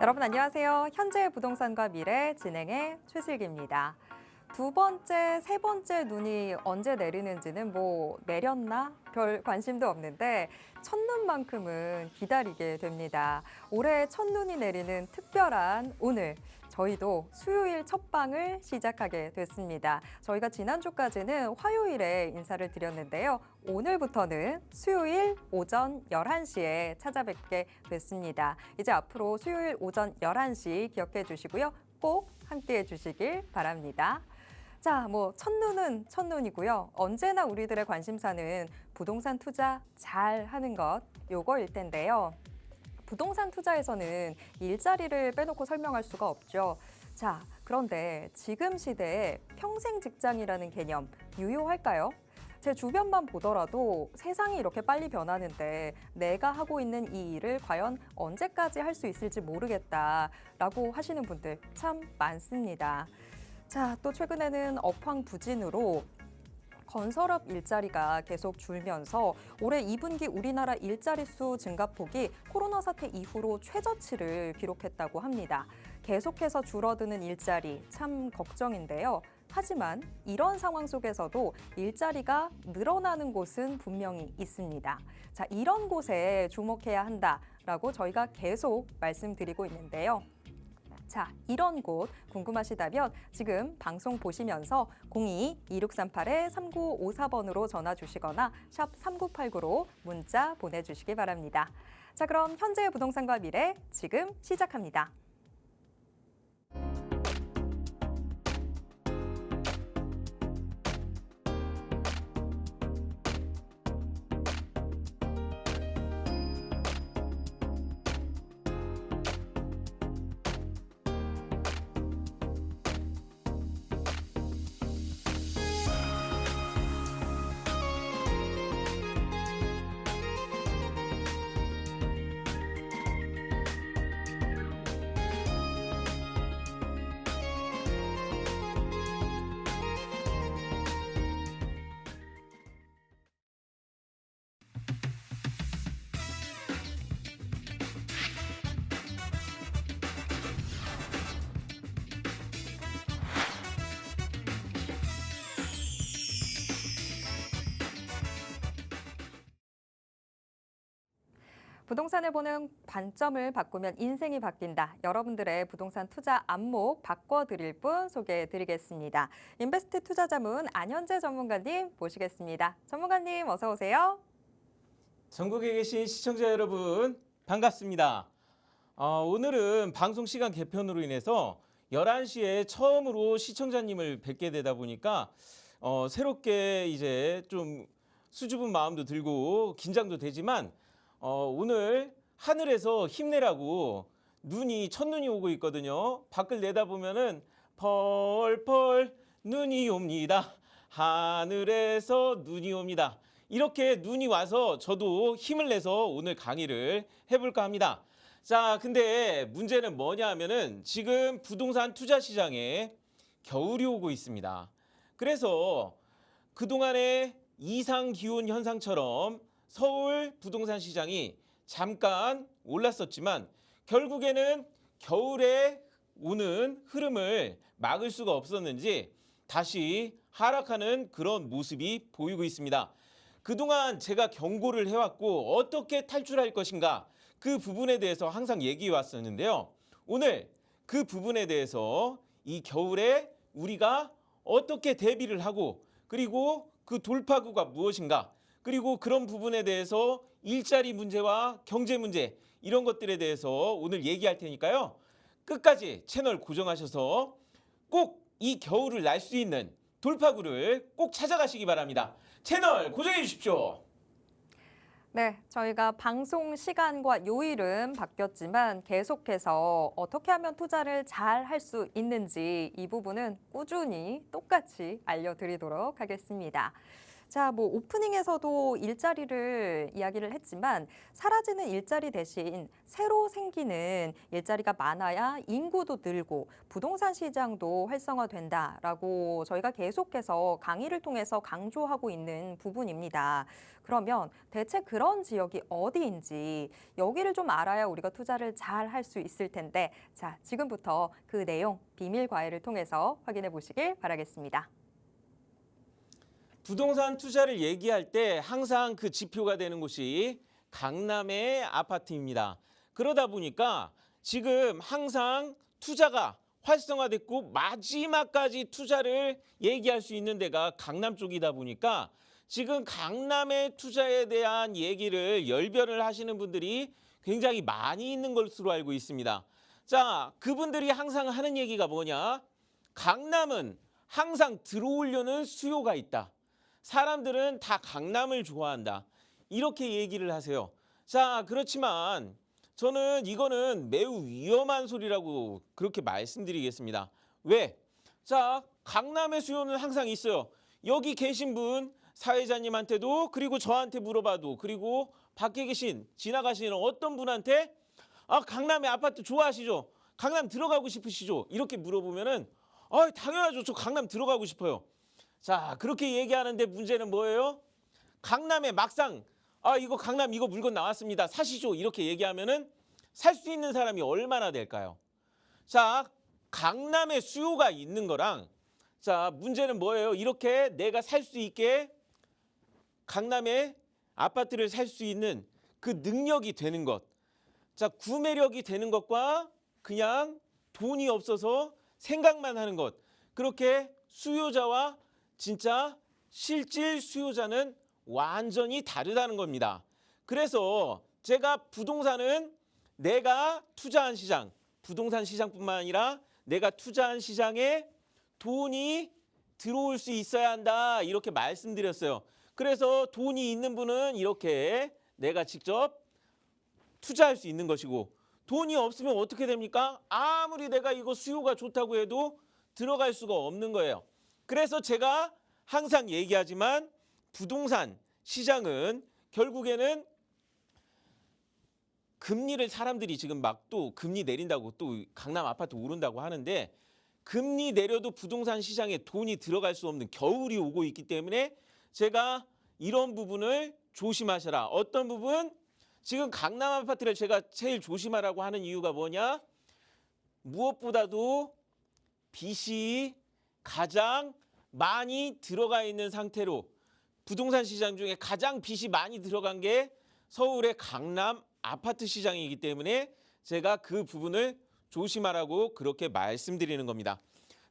여러분 안녕하세요. 현재 부동산과 미래 진행의 최슬기입니다. 두 번째, 세 번째 눈이 언제 내리는지는 내렸나? 별 관심도 없는데 첫눈만큼은 기다리게 됩니다. 올해 첫눈이 내리는 특별한 오늘, 저희도 수요일 첫 방을 시작하게 됐습니다. 저희가 지난주까지는 화요일에 인사를 드렸는데요. 오늘부터는 수요일 오전 11시에 찾아뵙게 됐습니다. 이제 앞으로 수요일 오전 11시 기억해 주시고요. 꼭 함께해 주시길 바랍니다. 자, 첫눈은 첫눈이고요. 언제나 우리들의 관심사는 부동산 투자 잘 하는 것, 요거일 텐데요. 부동산 투자에서는 일자리를 빼놓고 설명할 수가 없죠. 자, 그런데 지금 시대에 평생 직장이라는 개념 유효할까요? 제 주변만 보더라도 세상이 이렇게 빨리 변하는데 내가 하고 있는 이 일을 과연 언제까지 할 수 있을지 모르겠다라고 하시는 분들 참 많습니다. 자, 또 최근에는 업황부진으로 건설업 일자리가 계속 줄면서 올해 2분기 우리나라 일자리 수 증가폭이 코로나 사태 이후로 최저치를 기록했다고 합니다. 계속해서 줄어드는 일자리 참 걱정인데요. 하지만 이런 상황 속에서도 일자리가 늘어나는 곳은 분명히 있습니다. 자, 이런 곳에 주목해야 한다라고 저희가 계속 말씀드리고 있는데요. 자, 이런 곳 궁금하시다면 지금 방송 보시면서 02-2638-3954번으로 전화 주시거나 샵 3989로 문자 보내주시기 바랍니다. 자, 그럼 현재의 부동산과 미래 지금 시작합니다. 부동산을 보는 관점을 바꾸면 인생이 바뀐다. 여러분들의 부동산 투자 안목 바꿔드릴 분 소개해드리겠습니다. 인베스트 투자자문 안현재 전문가님 모시겠습니다. 전문가님 어서 오세요. 전국에 계신 시청자 여러분 반갑습니다. 오늘은 방송 시간 개편으로 인해서 11시에 처음으로 시청자님을 뵙게 되다 보니까 새롭게 이제 좀 수줍은 마음도 들고 긴장도 되지만 오늘 하늘에서 힘내라고 첫눈이 오고 있거든요. 밖을 내다보면은 펄펄 눈이 옵니다. 하늘에서 눈이 옵니다. 이렇게 눈이 와서 저도 힘을 내서 오늘 강의를 해볼까 합니다. 자, 근데 문제는 뭐냐 하면은 지금 부동산 투자 시장에 겨울이 오고 있습니다. 그래서 그동안의 이상 기온 현상처럼 서울 부동산 시장이 잠깐 올랐었지만 결국에는 겨울에 오는 흐름을 막을 수가 없었는지 다시 하락하는 그런 모습이 보이고 있습니다. 그동안 제가 경고를 해왔고 어떻게 탈출할 것인가 그 부분에 대해서 항상 얘기해 왔었는데요. 오늘 그 부분에 대해서 이 겨울에 우리가 어떻게 대비를 하고 그리고 그 돌파구가 무엇인가 그리고 그런 부분에 대해서 일자리 문제와 경제 문제 이런 것들에 대해서 오늘 얘기할 테니까요. 끝까지 채널 고정하셔서 꼭 이 겨울을 날 수 있는 돌파구를 꼭 찾아가시기 바랍니다. 채널 고정해 주십시오. 네, 저희가 방송 시간과 요일은 바뀌었지만 계속해서 어떻게 하면 투자를 잘 할 수 있는지 이 부분은 꾸준히 똑같이 알려드리도록 하겠습니다. 자, 뭐 오프닝에서도 일자리를 이야기를 했지만 사라지는 일자리 대신 새로 생기는 일자리가 많아야 인구도 늘고 부동산 시장도 활성화된다라고 저희가 계속해서 강의를 통해서 강조하고 있는 부분입니다. 그러면 대체 그런 지역이 어디인지 여기를 좀 알아야 우리가 투자를 잘 할 수 있을 텐데 자, 지금부터 그 내용 비밀 과외를 통해서 확인해 보시길 바라겠습니다. 부동산 투자를 얘기할 때 항상 그 지표가 되는 곳이 강남의 아파트입니다. 그러다 보니까 지금 항상 투자가 활성화됐고 마지막까지 투자를 얘기할 수 있는 데가 강남 쪽이다 보니까 지금 강남의 투자에 대한 얘기를 열변을 하시는 분들이 굉장히 많이 있는 것으로 알고 있습니다. 자, 그분들이 항상 하는 얘기가 뭐냐? 강남은 항상 들어오려는 수요가 있다. 사람들은 다 강남을 좋아한다. 이렇게 얘기를 하세요. 자, 그렇지만 저는 이거는 매우 위험한 소리라고 그렇게 말씀드리겠습니다. 왜? 자, 강남의 수요는 항상 있어요. 여기 계신 분 사회자님한테도 그리고 저한테 물어봐도 그리고 밖에 계신 지나가시는 어떤 분한테 강남의 아파트 좋아하시죠? 강남 들어가고 싶으시죠? 이렇게 물어보면은 당연하죠. 저 강남 들어가고 싶어요. 자, 그렇게 얘기하는데 문제는 뭐예요? 강남에 막상 이거 강남 이거 물건 나왔습니다. 사시죠. 이렇게 얘기하면은 살 수 있는 사람이 얼마나 될까요? 자, 강남에 수요가 있는 거랑 자, 문제는 뭐예요? 이렇게 내가 살 수 있게 강남에 아파트를 살 수 있는 그 능력이 되는 것. 자, 구매력이 되는 것과 그냥 돈이 없어서 생각만 하는 것. 그렇게 수요자와 진짜 실질 수요자는 완전히 다르다는 겁니다. 그래서 제가 부동산은 내가 투자한 시장, 부동산 시장뿐만 아니라 내가 투자한 시장에 돈이 들어올 수 있어야 한다. 이렇게 말씀드렸어요. 그래서 돈이 있는 분은 이렇게 내가 직접 투자할 수 있는 것이고 돈이 없으면 어떻게 됩니까? 아무리 내가 이거 수요가 좋다고 해도 들어갈 수가 없는 거예요. 그래서 제가 항상 얘기하지만 부동산 시장은 결국에는 금리를 사람들이 지금 막 또 금리 내린다고 또 강남 아파트 오른다고 하는데 금리 내려도 부동산 시장에 돈이 들어갈 수 없는 겨울이 오고 있기 때문에 제가 이런 부분을 조심하셔라. 어떤 부분? 지금 강남 아파트를 제가 제일 조심하라고 하는 이유가 뭐냐? 무엇보다도 빚이 가장 많이 들어가 있는 상태로 부동산 시장 중에 가장 빚이 많이 들어간 게 서울의 강남 아파트 시장이기 때문에 제가 그 부분을 조심하라고 그렇게 말씀드리는 겁니다.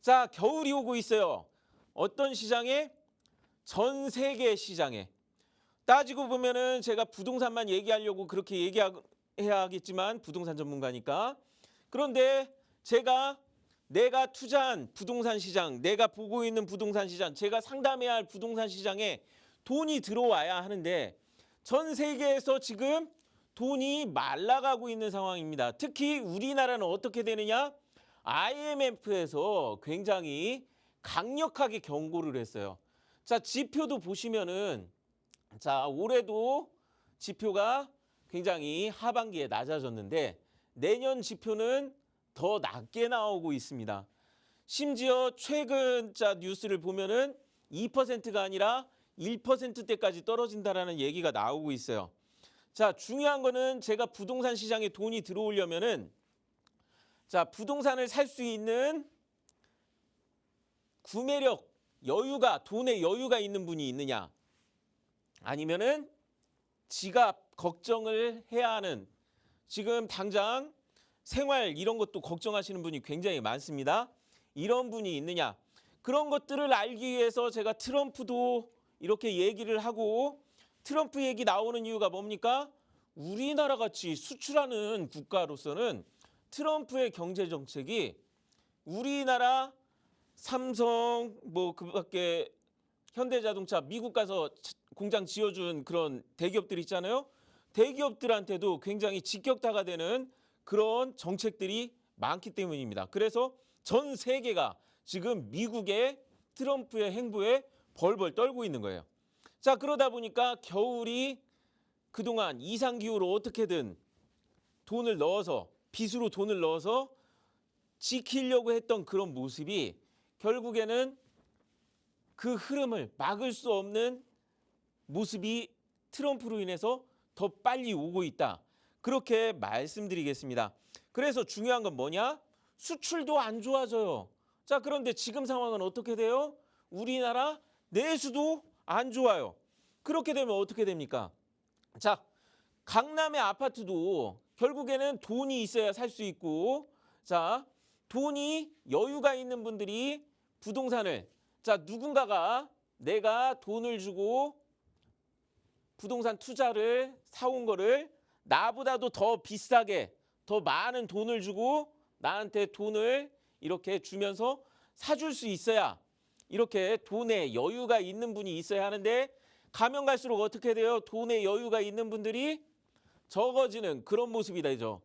자, 겨울이 오고 있어요. 어떤 시장에? 전 세계 시장에. 따지고 보면은 제가 부동산만 얘기하려고 그렇게 얘기해야겠지만 부동산 전문가니까. 그런데 내가 투자한 부동산 시장, 내가 보고 있는 부동산 시장, 제가 상담해야 할 부동산 시장에 돈이 들어와야 하는데 전 세계에서 지금 돈이 말라가고 있는 상황입니다. 특히 우리나라는 어떻게 되느냐? IMF에서 굉장히 강력하게 경고를 했어요. 자, 지표도 보시면은 자, 올해도 지표가 굉장히 하반기에 낮아졌는데 내년 지표는 더 낮게 나오고 있습니다. 심지어 최근 뉴스를 보면은 2%가 아니라 1%대까지 떨어진다라는 얘기가 나오고 있어요. 자, 중요한 거는 제가 부동산 시장에 돈이 들어오려면은 자, 부동산을 살 수 있는 구매력, 여유가, 돈의 여유가 있는 분이 있느냐? 아니면은 지갑 걱정을 해야 하는 지금 당장 생활 이런 것도 걱정하시는 분이 굉장히 많습니다. 이런 분이 있느냐? 그런 것들을 알기 위해서 제가 트럼프도 이렇게 얘기를 하고 트럼프 얘기 나오는 이유가 뭡니까? 우리나라 같이 수출하는 국가로서는 트럼프의 경제 정책이 우리나라 삼성 뭐 그밖에 현대자동차 미국 가서 공장 지어준 그런 대기업들 있잖아요. 대기업들한테도 굉장히 직격타가 되는 그런 정책들이 많기 때문입니다. 그래서 전 세계가 지금 미국의 트럼프의 행보에 벌벌 떨고 있는 거예요. 자, 그러다 보니까 겨울이 그동안 이상기후로 어떻게든 돈을 넣어서 빚으로 돈을 넣어서 지키려고 했던 그런 모습이 결국에는 그 흐름을 막을 수 없는 모습이 트럼프로 인해서 더 빨리 오고 있다. 그렇게 말씀드리겠습니다. 그래서 중요한 건 뭐냐? 수출도 안 좋아져요. 자, 그런데 지금 상황은 어떻게 돼요? 우리나라 내수도 안 좋아요. 그렇게 되면 어떻게 됩니까? 자, 강남의 아파트도 결국에는 돈이 있어야 살 수 있고, 자, 돈이 여유가 있는 분들이 부동산을, 자, 누군가가 내가 돈을 주고 부동산 투자를 사온 거를 나보다도 더 비싸게, 더 많은 돈을 주고 나한테 돈을 이렇게 주면서 사줄 수 있어야, 이렇게 돈에 여유가 있는 분이 있어야 하는데, 가면 갈수록 어떻게 돼요? 돈에 여유가 있는 분들이 적어지는 그런 모습이 되죠.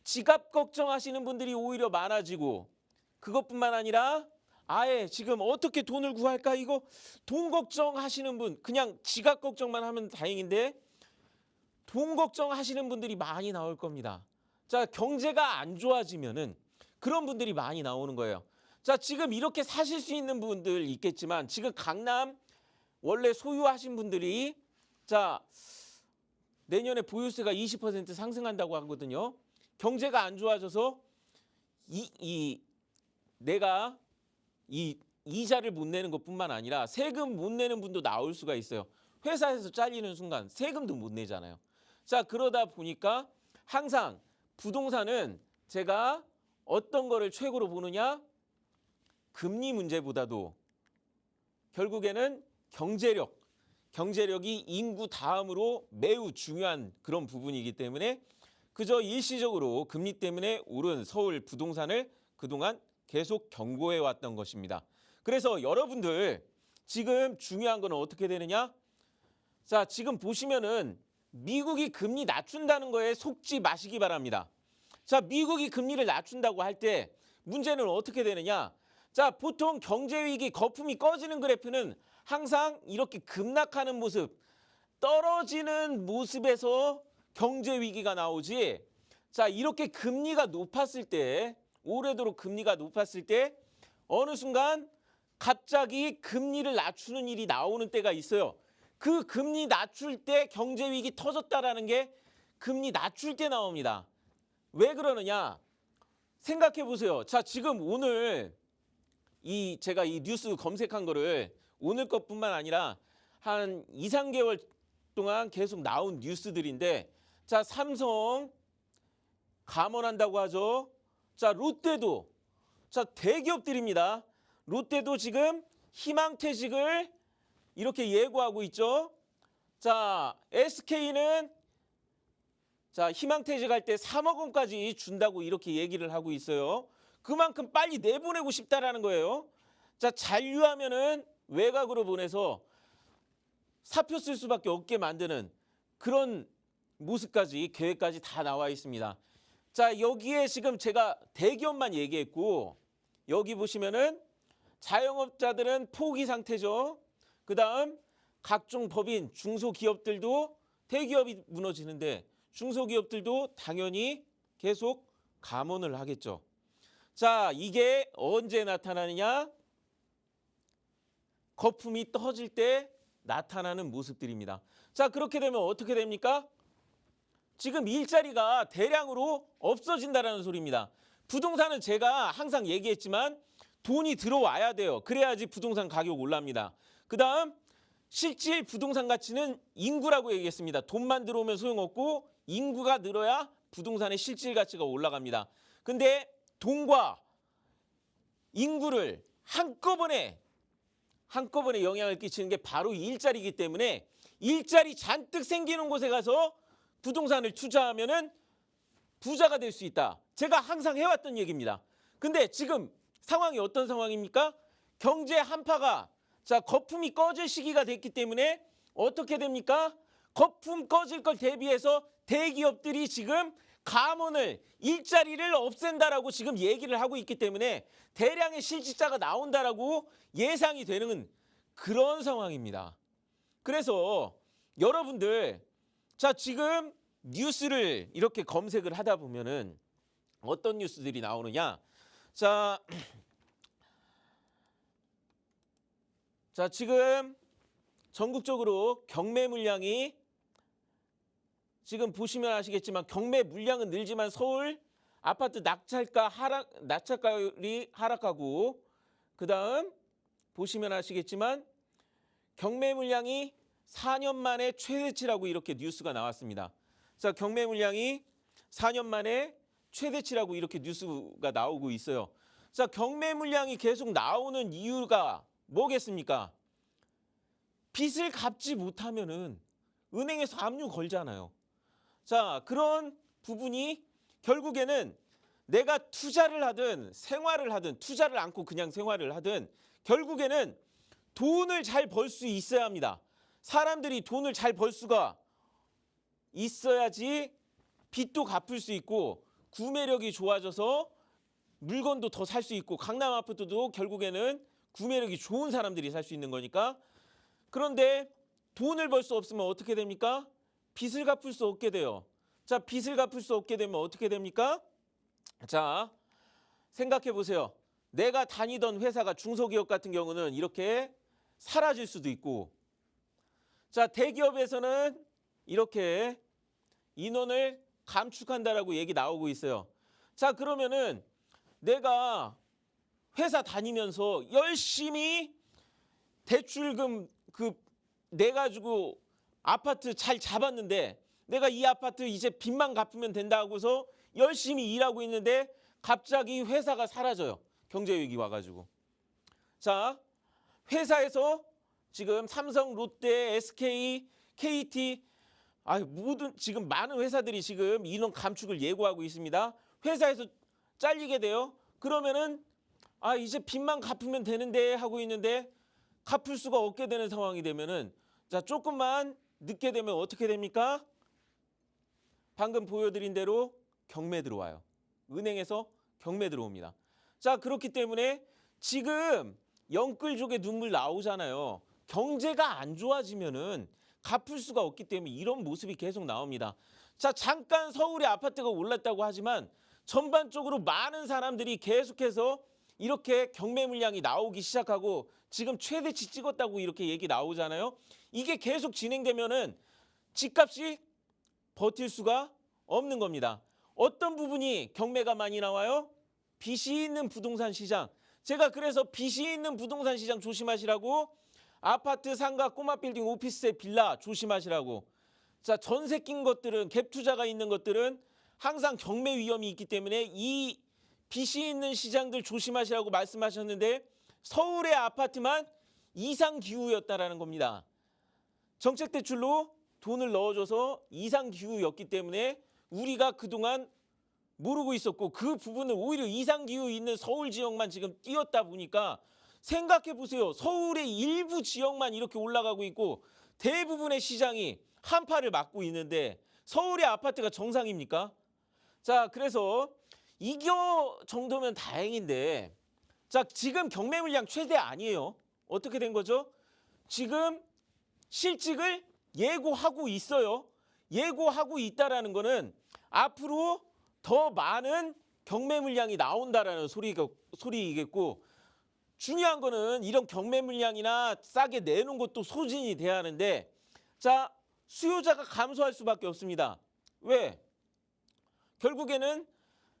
지갑 걱정하시는 분들이 오히려 많아지고, 그것뿐만 아니라 아예 지금 어떻게 돈을 구할까, 이거 돈 걱정하시는 분, 그냥 지갑 걱정만 하면 다행인데 돈 걱정하시는 분들이 많이 나올 겁니다. 자, 경제가 안 좋아지면은 그런 분들이 많이 나오는 거예요. 자, 지금 이렇게 사실 수 있는 분들 있겠지만, 지금 강남 원래 소유하신 분들이, 자, 내년에 보유세가 20% 상승한다고 하거든요. 경제가 안 좋아져서 내가 이 이자를 못 내는 것뿐만 아니라 세금 못 내는 분도 나올 수가 있어요. 회사에서 잘리는 순간 세금도 못 내잖아요. 자, 그러다 보니까 항상 부동산은 제가 어떤 거를 최고로 보느냐? 금리 문제보다도 결국에는 경제력이 인구 다음으로 매우 중요한 그런 부분이기 때문에 그저 일시적으로 금리 때문에 오른 서울 부동산을 그동안 계속 경고해 왔던 것입니다. 그래서 여러분들 지금 중요한 건 어떻게 되느냐? 자, 지금 보시면은 미국이 금리 낮춘다는 거에 속지 마시기 바랍니다. 자, 미국이 금리를 낮춘다고 할 때 문제는 어떻게 되느냐? 자, 보통 경제위기 거품이 꺼지는 그래프는 항상 이렇게 급락하는 모습, 떨어지는 모습에서 경제위기가 나오지, 자, 이렇게 금리가 높았을 때, 오래도록 금리가 높았을 때 어느 순간 갑자기 금리를 낮추는 일이 나오는 때가 있어요. 그 금리 낮출 때 경제위기 터졌다라는 게 금리 낮출 때 나옵니다. 왜 그러느냐? 생각해 보세요. 자, 지금 오늘 제가 이 뉴스 검색한 거를 오늘 것뿐만 아니라 한 2, 3개월 동안 계속 나온 뉴스들인데, 자, 삼성 감원한다고 하죠. 자, 롯데도, 자, 대기업들입니다. 롯데도 지금 희망퇴직을 이렇게 예고하고 있죠. 자, SK는 자, 희망퇴직할 때 3억 원까지 준다고 이렇게 얘기를 하고 있어요. 그만큼 빨리 내보내고 싶다라는 거예요. 자, 잔류하면은 외곽으로 보내서 사표 쓸 수밖에 없게 만드는 그런 모습까지, 계획까지 다 나와 있습니다. 자, 여기에 지금 제가 대기업만 얘기했고, 여기 보시면은 자영업자들은 포기 상태죠. 그 다음 각종 법인, 중소기업들도 대기업이 무너지는데 중소기업들도 당연히 계속 감원을 하겠죠. 자, 이게 언제 나타나느냐? 거품이 떠질 때 나타나는 모습들입니다. 자, 그렇게 되면 어떻게 됩니까? 지금 일자리가 대량으로 없어진다는 소리입니다. 부동산은 제가 항상 얘기했지만 돈이 들어와야 돼요. 그래야지 부동산 가격 올랍니다. 그 다음 실질 부동산 가치는 인구라고 얘기했습니다. 돈만 들어오면 소용없고 인구가 늘어야 부동산의 실질 가치가 올라갑니다. 근데 돈과 인구를 한꺼번에 영향을 끼치는 게 바로 일자리이기 때문에 일자리 잔뜩 생기는 곳에 가서 부동산을 투자하면은 부자가 될 수 있다. 제가 항상 해왔던 얘기입니다. 근데 지금 상황이 어떤 상황입니까? 경제 한파가, 자, 거품이 꺼질 시기가 됐기 때문에 어떻게 됩니까? 거품 꺼질 걸 대비해서 대기업들이 지금 감원을, 일자리를 없앤다라고 지금 얘기를 하고 있기 때문에 대량의 실직자가 나온다라고 예상이 되는 그런 상황입니다. 그래서 여러분들 자 지금 뉴스를 이렇게 검색을 하다 보면은 어떤 뉴스들이 나오느냐? 자, 자 지금 전국적으로 경매 물량이 지금 보시면 아시겠지만 경매 물량은 늘지만 서울 아파트 낙찰가율이 하락하고 그다음 보시면 아시겠지만 경매 물량이 4년 만에 최대치라고 이렇게 뉴스가 나왔습니다. 자, 경매 물량이 4년 만에 최대치라고 이렇게 뉴스가 나오고 있어요. 자, 경매 물량이 계속 나오는 이유가 뭐겠습니까? 빚을 갚지 못하면은 은행에서 압류 걸잖아요. 자, 그런 부분이 결국에는 내가 투자를 하든 생활을 하든 투자를 않고 그냥 생활을 하든 결국에는 돈을 잘 벌 수 있어야 합니다. 사람들이 돈을 잘 벌 수가 있어야지 빚도 갚을 수 있고 구매력이 좋아져서 물건도 더 살 수 있고 강남 아파트도 결국에는 구매력이 좋은 사람들이 살 수 있는 거니까. 그런데 돈을 벌 수 없으면 어떻게 됩니까? 빚을 갚을 수 없게 돼요. 자, 빚을 갚을 수 없게 되면 어떻게 됩니까? 자, 생각해 보세요. 내가 다니던 회사가 중소기업 같은 경우는 이렇게 사라질 수도 있고, 자, 대기업에서는 이렇게 인원을 감축한다라고 얘기 나오고 있어요. 자, 그러면은 내가 회사 다니면서 열심히 대출금 내 가지고 아파트 잘 잡았는데 내가 이 아파트 이제 빚만 갚으면 된다 하고서 열심히 일하고 있는데 갑자기 회사가 사라져요. 경제위기 와가지고. 자, 회사에서 지금 삼성, 롯데, SK, KT 모든 지금 많은 회사들이 지금 인원 감축을 예고하고 있습니다. 회사에서 잘리게 돼요. 그러면은 이제 빚만 갚으면 되는데 하고 있는데 갚을 수가 없게 되는 상황이 되면은 자, 조금만 늦게 되면 어떻게 됩니까? 방금 보여드린 대로 경매 들어와요. 은행에서 경매 들어옵니다. 자, 그렇기 때문에 지금 영끌족의 눈물 나오잖아요. 경제가 안 좋아지면은 갚을 수가 없기 때문에 이런 모습이 계속 나옵니다. 자, 잠깐 서울의 아파트가 올랐다고 하지만 전반적으로 많은 사람들이 계속해서 이렇게 경매 물량이 나오기 시작하고 지금 최대치 찍었다고 이렇게 얘기 나오잖아요. 이게 계속 진행되면은 집값이 버틸 수가 없는 겁니다. 어떤 부분이 경매가 많이 나와요? 빚이 있는 부동산 시장. 제가 그래서 빚이 있는 부동산 시장 조심하시라고, 아파트, 상가, 꼬마 빌딩, 오피스텔, 빌라 조심하시라고. 자, 전세 낀 것들은, 갭 투자가 있는 것들은 항상 경매 위험이 있기 때문에 이 빚이 있는 시장들 조심하시라고 말씀하셨는데 서울의 아파트만 이상 기후였다라는 겁니다. 정책 대출로 돈을 넣어줘서 이상 기후였기 때문에 우리가 그동안 모르고 있었고 그 부분을 오히려 이상 기후 있는 서울 지역만 지금 띄었다 보니까 생각해 보세요. 서울의 일부 지역만 이렇게 올라가고 있고 대부분의 시장이 한파를 맞고 있는데 서울의 아파트가 정상입니까? 자, 그래서 이거 정도면 다행인데, 자, 지금 경매 물량 최대 아니에요. 어떻게 된 거죠? 지금 실직을 예고하고 있어요. 예고하고 있다라는 거는 앞으로 더 많은 경매 물량이 나온다라는 소리이겠고, 중요한 거는 이런 경매 물량이나 싸게 내놓은 것도 소진이 돼야 하는데, 자, 수요자가 감소할 수밖에 없습니다. 왜? 결국에는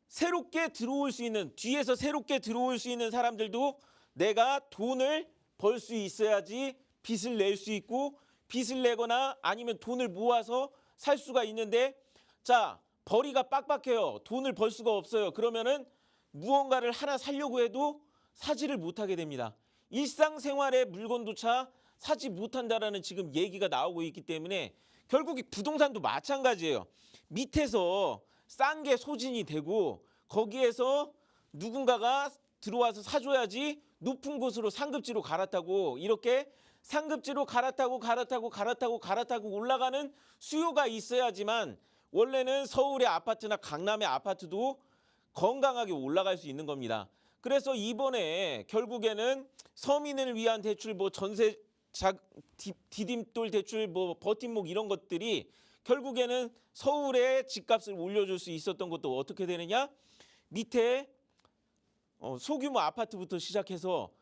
새롭게 들어올 수 있는, 뒤에서 새롭게 들어올 수 있는 사람들도 내가 돈을 벌 수 있어야지 빚을 낼 수 있고, 빚을 내거나 아니면 돈을 모아서 살 수가 있는데, 자, 벌이가 빡빡해요. 돈을 벌 수가 없어요. 그러면은 무언가를 하나 사려고 해도 사지를 못하게 됩니다. 일상생활의 물건조차 사지 못한다라는 지금 얘기가 나오고 있기 때문에 결국 이 부동산도 마찬가지예요. 밑에서 싼 게 소진이 되고 거기에서 누군가가 들어와서 사줘야지 높은 곳으로 상급지로 갈아타고 이렇게 상급지로 갈아타고 올라가는 수요가 있어야지만 원래는 서울의 아파트나 강남의 아파트도 건강하게 올라갈 수 있는 겁니다. 그래서 이번에 결국에는 서민을 위한 대출, 전세 디딤돌 대출, 뭐 버팀목 이런 것들이 결국에는 서울의 집값을 올려줄 수 있었던 것도 어떻게 되느냐? 밑에 소규모 아파트부터 시작해서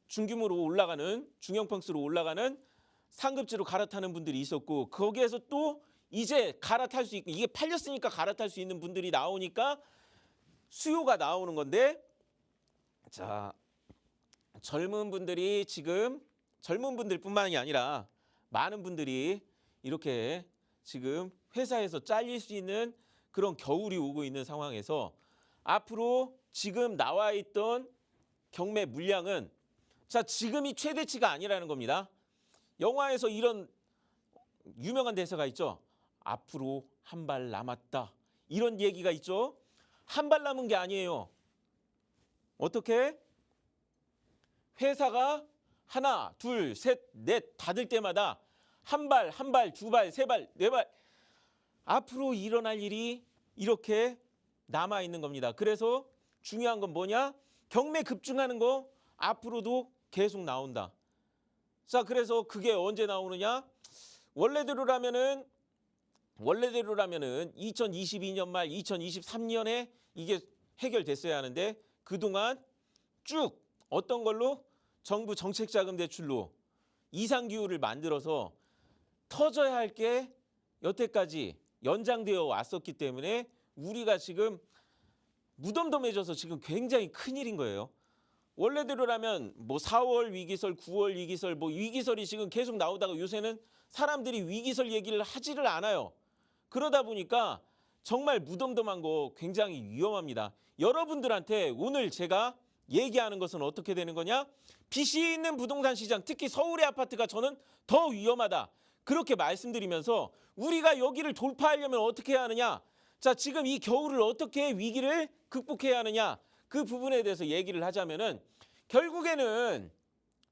중규모로 올라가는 중형평수로 올라가는 상급지로 갈아타는 분들이 있었고 거기에서 또 이제 갈아탈 수 있고 이게 팔렸으니까 갈아탈 수 있는 분들이 나오니까 수요가 나오는 건데 자 젊은 분들이 지금 젊은 분들뿐만이 아니라 많은 분들이 이렇게 지금 회사에서 잘릴 수 있는 그런 겨울이 오고 있는 상황에서 앞으로 지금 나와 있던 경매 물량은 자 지금이 최대치가 아니라는 겁니다. 영화에서 이런 유명한 대사가 있죠. 앞으로 한 발 남았다. 이런 얘기가 있죠. 한 발 남은 게 아니에요. 어떻게? 회사가 하나, 둘, 셋, 넷 닫을 때마다 한 발, 두 발, 세 발, 네 발 앞으로 일어날 일이 이렇게 남아 있는 겁니다. 그래서 중요한 건 뭐냐? 경매 급증하는 거 앞으로도 계속 나온다. 자, 그래서 그게 언제 나오느냐? 원래대로라면은 2022년 말 2023년에 이게 해결됐어야 하는데 그동안 쭉 어떤 걸로 정부 정책자금 대출로 이상기후를 만들어서 터져야 할 게 여태까지 연장되어 왔었기 때문에 우리가 지금 무덤덤해져서 지금 굉장히 큰일인 거예요. 원래대로라면 뭐 4월 위기설, 9월 위기설, 뭐 위기설이 지금 계속 나오다가 요새는 사람들이 위기설 얘기를 하지를 않아요. 그러다 보니까 정말 무덤덤한 거 굉장히 위험합니다. 여러분들한테 오늘 제가 얘기하는 것은 어떻게 되는 거냐? 빚이 있는 부동산 시장, 특히 서울의 아파트가 저는 더 위험하다. 그렇게 말씀드리면서 우리가 여기를 돌파하려면 어떻게 해야 하느냐? 자, 지금 이 겨울을 어떻게 위기를 극복해야 하느냐? 그 부분에 대해서 얘기를 하자면은 결국에는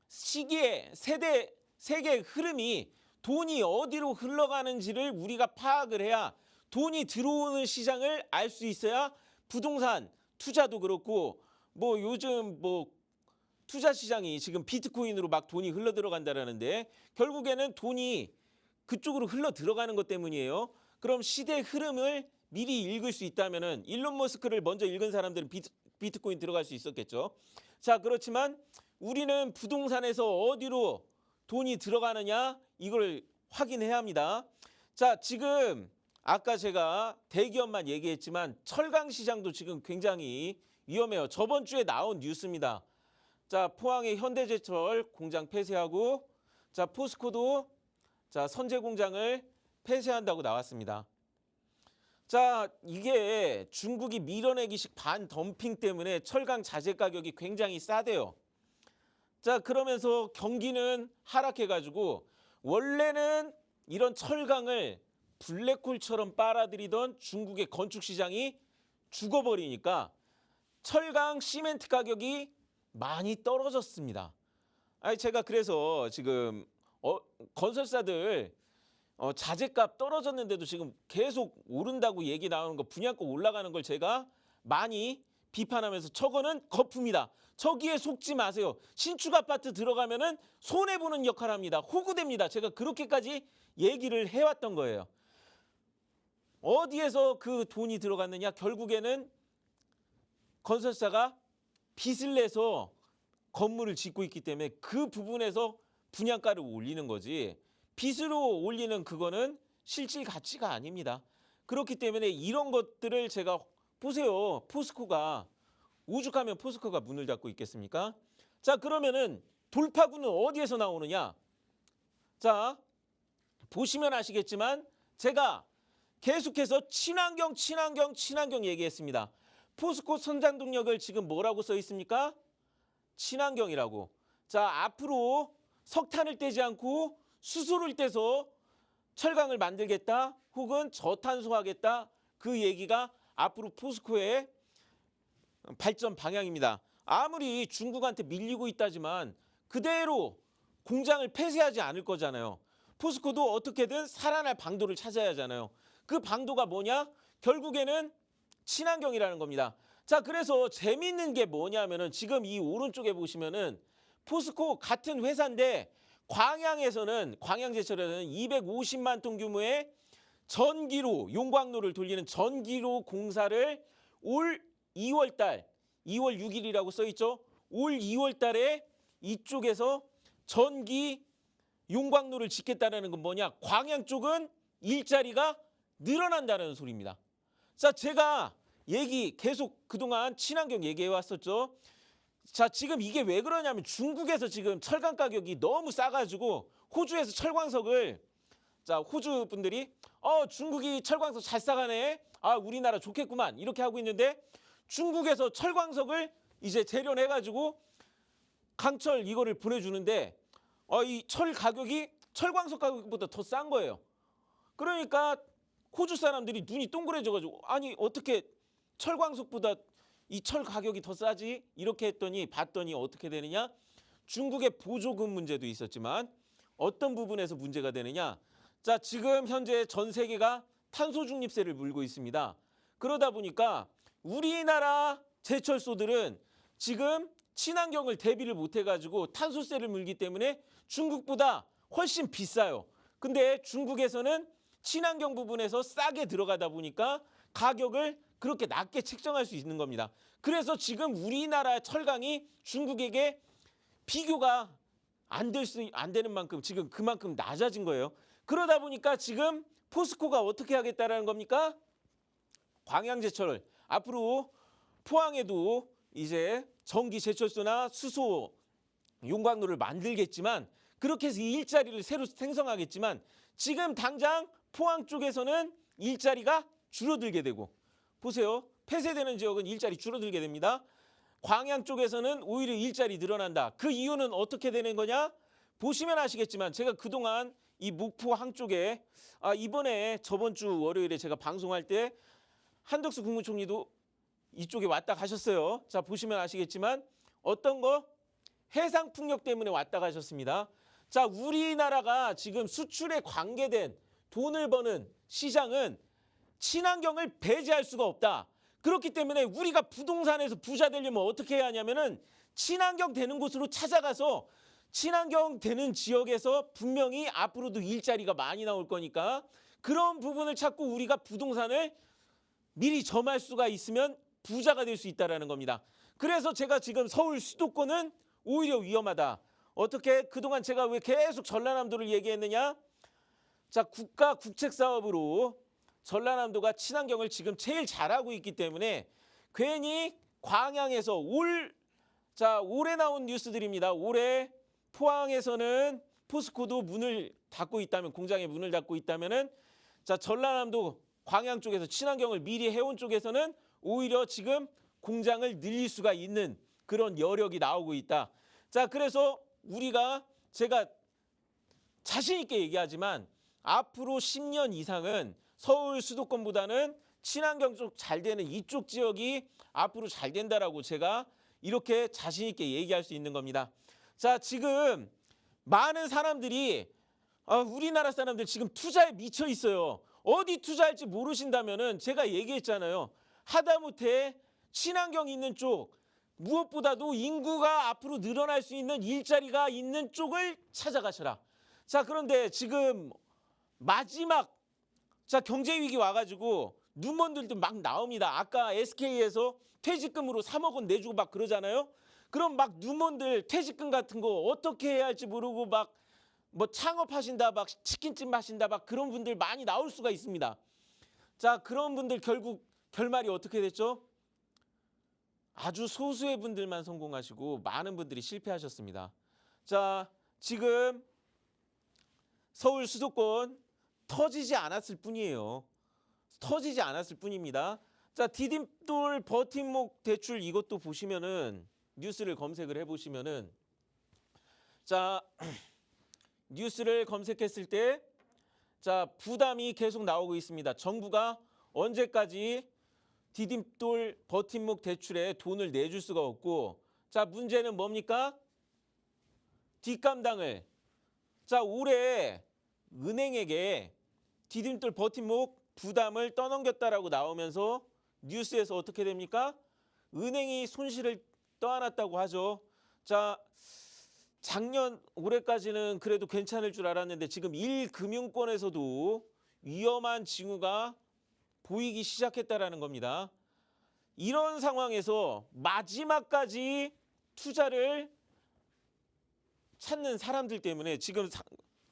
시기의 세계의 흐름이 돈이 어디로 흘러가는지를 우리가 파악을 해야 돈이 들어오는 시장을 알 수 있어야 부동산 투자도 그렇고 뭐 요즘 뭐 투자 시장이 지금 비트코인으로 막 돈이 흘러 들어간다라는데 결국에는 돈이 그쪽으로 흘러 들어가는 것 때문이에요. 그럼 시대 흐름을 미리 읽을 수 있다면은 일론 머스크를 먼저 읽은 사람들은 비트코인 들어갈 수 있었겠죠. 자, 그렇지만 우리는 부동산에서 어디로 돈이 들어가느냐 이걸 확인해야 합니다. 자, 지금 아까 제가 대기업만 얘기했지만 철강 시장도 지금 굉장히 위험해요. 저번 주에 나온 뉴스입니다. 자, 포항의 현대제철 공장 폐쇄하고 자, 포스코도 자, 선제 공장을 폐쇄한다고 나왔습니다. 자, 이게 중국이 밀어내기식 반덤핑 때문에 철강 자재 가격이 굉장히 싸대요. 자, 그러면서 경기는 하락해가지고 원래는 이런 철강을 블랙홀처럼 빨아들이던 중국의 건축 시장이 죽어버리니까 철강 시멘트 가격이 많이 떨어졌습니다. 아니, 제가 그래서 지금 건설사들 자재값 떨어졌는데도 지금 계속 오른다고 얘기 나오는 거 분양가 올라가는 걸 제가 많이 비판하면서 저거는 거품이다. 저기에 속지 마세요. 신축 아파트 들어가면은 손해보는 역할을 합니다. 호구됩니다. 제가 그렇게까지 얘기를 해왔던 거예요. 어디에서 그 돈이 들어갔느냐? 결국에는 건설사가 빚을 내서 건물을 짓고 있기 때문에 그 부분에서 분양가를 올리는 거지 빚으로 올리는 그거는 실질 가치가 아닙니다. 그렇기 때문에 이런 것들을 제가 보세요. 포스코가 오죽하면 포스코가 문을 닫고 있겠습니까? 자, 그러면은 돌파구는 어디에서 나오느냐? 자, 보시면 아시겠지만 제가 계속해서 친환경 얘기했습니다. 포스코 선장 동력을 지금 뭐라고 써 있습니까? 친환경이라고. 자, 앞으로 석탄을 떼지 않고 수소를 떼서 철강을 만들겠다 혹은 저탄소하겠다 그 얘기가 앞으로 포스코의 발전 방향입니다. 아무리 중국한테 밀리고 있다지만 그대로 공장을 폐쇄하지 않을 거잖아요. 포스코도 어떻게든 살아날 방도를 찾아야 하잖아요. 그 방도가 뭐냐? 결국에는 친환경이라는 겁니다. 자, 그래서 재미있는 게 뭐냐면은 지금 이 오른쪽에 보시면은 포스코 같은 회사인데 광양제철에서는 250만 톤 규모의 전기로 용광로를 돌리는 전기로 공사를 올 2월 6일이라고 써 있죠. 올 2월 달에 이쪽에서 전기 용광로를 짓겠다는 건 뭐냐? 광양 쪽은 일자리가 늘어난다는 소리입니다. 자, 제가 계속 그동안 친환경 얘기해 왔었죠. 자, 지금 이게 왜 그러냐면 중국에서 지금 철강 가격이 너무 싸가지고 호주에서 철광석을, 자, 호주 분들이 중국이 철광석 잘 싸가네, 우리나라 좋겠구만, 이렇게 하고 있는데 중국에서 철광석을 이제 재련해가지고 강철 이거를 보내주는데 이 철 가격이 철광석 가격보다 더 싼 거예요. 그러니까 호주 사람들이 눈이 동그래져가지고, 아니 어떻게 철광석보다 이 철 가격이 더 싸지? 이렇게 봤더니 어떻게 되느냐? 중국의 보조금 문제도 있었지만 어떤 부분에서 문제가 되느냐? 자, 지금 현재 전 세계가 탄소 중립세를 물고 있습니다. 그러다 보니까 우리나라 제철소들은 지금 친환경을 대비를 못 해가지고 탄소세를 물기 때문에 중국보다 훨씬 비싸요. 근데 중국에서는 친환경 부분에서 싸게 들어가다 보니까 가격을 그렇게 낮게 책정할 수 있는 겁니다. 그래서 지금 우리나라 철강이 중국에게 비교가 안 되는 만큼 지금 그만큼 낮아진 거예요. 그러다 보니까 지금 포스코가 어떻게 하겠다라는 겁니까? 광양제철 앞으로 포항에도 이제 전기 제철소나 수소 용광로를 만들겠지만, 그렇게 해서 일자리를 새로 생성하겠지만 지금 당장 포항 쪽에서는 일자리가 줄어들게 되고, 보세요. 폐쇄되는 지역은 일자리 줄어들게 됩니다. 광양 쪽에서는 오히려 일자리 늘어난다. 그 이유는 어떻게 되는 거냐? 보시면 아시겠지만 제가 그동안 이 목포 항 쪽에 이번에 저번 주 월요일에 제가 방송할 때 한덕수 국무총리도 이쪽에 왔다 가셨어요. 자, 보시면 아시겠지만 어떤 거? 해상풍력 때문에 왔다 가셨습니다. 자, 우리나라가 지금 수출에 관계된 돈을 버는 시장은 친환경을 배제할 수가 없다. 그렇기 때문에 우리가 부동산에서 부자 되려면 어떻게 해야 하냐면은 친환경 되는 곳으로 찾아가서 친환경 되는 지역에서 분명히 앞으로도 일자리가 많이 나올 거니까 그런 부분을 찾고 우리가 부동산을 미리 점할 수가 있으면 부자가 될 수 있다는 겁니다. 그래서 제가 지금 서울 수도권은 오히려 위험하다. 어떻게? 그동안 제가 왜 계속 전라남도를 얘기했느냐? 자, 국가 국책 사업으로 전라남도가 친환경을 지금 제일 잘하고 있기 때문에 괜히 광양에서 올해 나온 뉴스들입니다. 올해 포항에서는 포스코도 문을 닫고 있다면, 공장에 문을 닫고 있다면은, 자, 전라남도 광양 쪽에서 친환경을 미리 해온 쪽에서는 오히려 지금 공장을 늘릴 수가 있는 그런 여력이 나오고 있다. 자, 그래서 제가 자신 있게 얘기하지만 앞으로 10년 이상은 서울 수도권보다는 친환경 쪽 잘 되는 이쪽 지역이 앞으로 잘 된다라고 제가 이렇게 자신 있게 얘기할 수 있는 겁니다. 자, 지금 많은 사람들이 우리나라 사람들 지금 투자에 미쳐 있어요. 어디 투자할지 모르신다면은 제가 얘기했잖아요. 하다못해 친환경 있는 쪽, 무엇보다도 인구가 앞으로 늘어날 수 있는 일자리가 있는 쪽을 찾아가셔라. 자, 그런데 지금 마지막 경제 위기 와가지고 눈먼들도 막 나옵니다. 아까 SK에서 퇴직금으로 3억 원 내주고 막 그러잖아요. 그럼 막 눈먼들 퇴직금 같은 거 어떻게 해야 할지 모르고 막 뭐 창업하신다, 막 치킨집 하신다, 막 그런 분들 많이 나올 수가 있습니다. 자, 그런 분들 결국 결말이 어떻게 됐죠? 아주 소수의 분들만 성공하시고 많은 분들이 실패하셨습니다. 자, 지금 서울 수도권 터지지 않았을 뿐이에요. 터지지 않았을 뿐입니다. 자, 디딤돌 버팀목 대출 이것도 보시면은 뉴스를 검색을 해보시면은, 자, 뉴스를 검색했을 때, 자, 부담이 계속 나오고 있습니다. 정부가 언제까지 디딤돌 버팀목 대출에 돈을 내줄 수가 없고, 자, 문제는 뭡니까? 뒷감당을, 자, 올해 은행에게 디딤돌 버팀목 부담을 떠넘겼다라고 나오면서 뉴스에서 어떻게 됩니까? 은행이 손실을 떠안았다고 하죠. 자, 작년 올해까지는 그래도 괜찮을 줄 알았는데 지금 1금융권에서도 위험한 징후가 보이기 시작했다라는 겁니다. 이런 상황에서 마지막까지 투자를 찾는 사람들 때문에 지금